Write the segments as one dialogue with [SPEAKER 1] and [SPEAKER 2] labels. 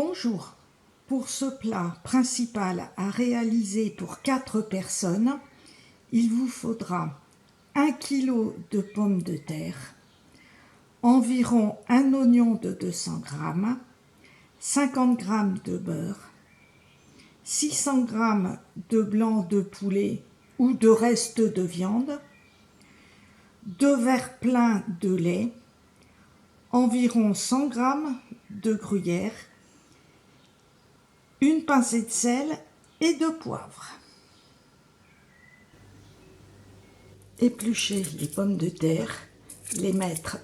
[SPEAKER 1] Bonjour, pour ce plat principal à réaliser pour 4 personnes, il vous faudra 1 kg de pommes de terre, environ un oignon de 200 g, 50 g de beurre, 600 g de blanc de poulet ou de reste de viande, 2 verres pleins de lait, environ 100 g de gruyère, une pincée de sel et de poivre. Éplucher les pommes de terre, les mettre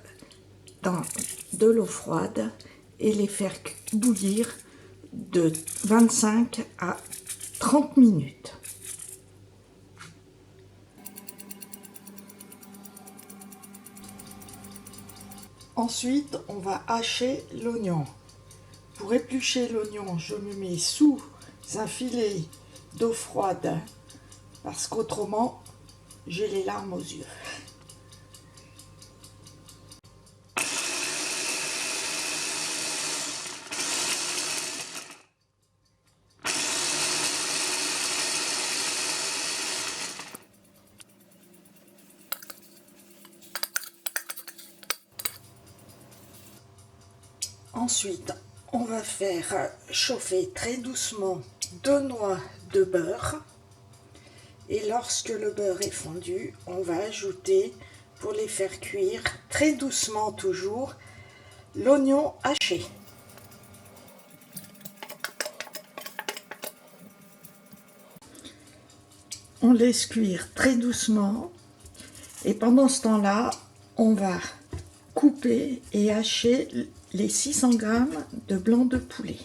[SPEAKER 1] dans de l'eau froide et les faire bouillir de 25 à 30 minutes. Ensuite, on va hacher l'oignon. Pour éplucher l'oignon, je me mets sous un filet d'eau froide parce qu'autrement, j'ai les larmes aux yeux. Ensuite, on va faire chauffer très doucement 2 noix de beurre. Et lorsque le beurre est fondu, on va ajouter, pour les faire cuire, très doucement toujours, l'oignon haché. On laisse cuire très doucement et pendant ce temps-là, on va couper et hacher les 600 g de blanc de poulet.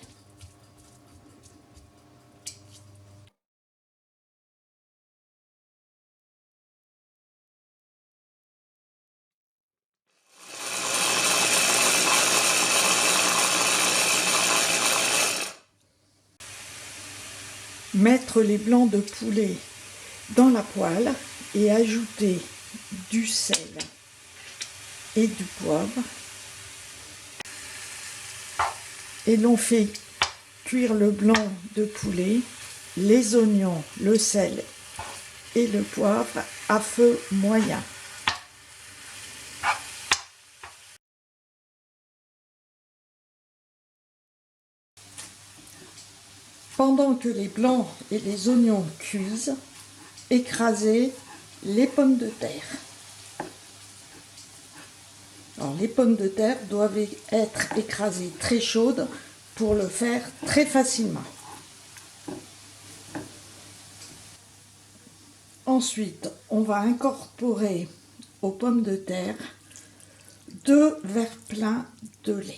[SPEAKER 1] Mettre les blancs de poulet dans la poêle et ajouter du sel et du poivre. Et l'on fait cuire le blanc de poulet, les oignons, le sel et le poivre à feu moyen. Pendant que les blancs et les oignons cuisent, écrasez les pommes de terre. Alors, les pommes de terre doivent être écrasées très chaudes pour le faire très facilement. Ensuite, on va incorporer aux pommes de terre 2 verres pleins de lait.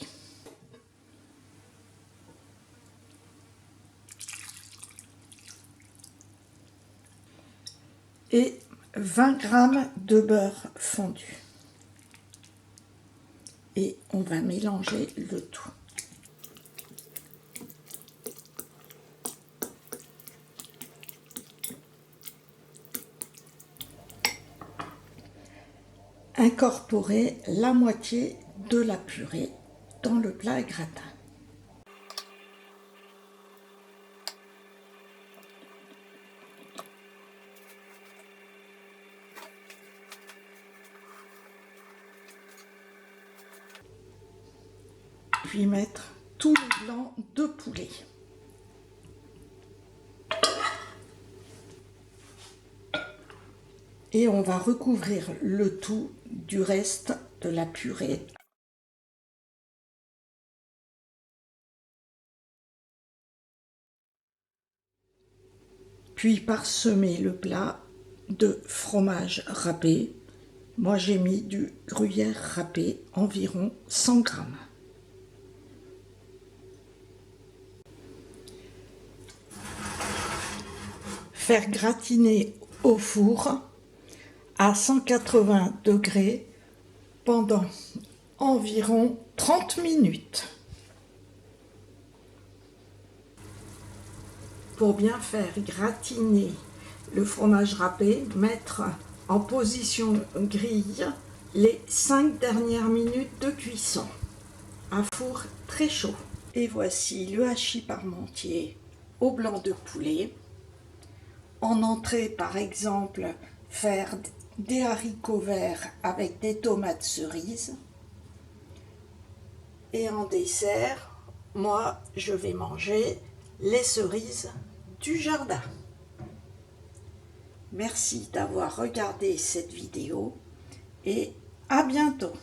[SPEAKER 1] Et 20 g de beurre fondu. Et on va mélanger le tout. Incorporer la moitié de la purée dans le plat à gratin. Puis mettre tous les blancs de poulet. Et on va recouvrir le tout du reste de la purée. Puis parsemer le plat de fromage râpé. Moi j'ai mis du gruyère râpé, environ 100 g. Faire gratiner au four à 180 degrés pendant environ 30 minutes. Pour bien faire gratiner le fromage râpé, mettre en position grille les 5 dernières minutes de cuisson à four très chaud. Et voici le hachis parmentier au blanc de poulet. En entrée, par exemple, faire des haricots verts avec des tomates cerises. Et en dessert, moi, je vais manger les cerises du jardin. Merci d'avoir regardé cette vidéo et à bientôt.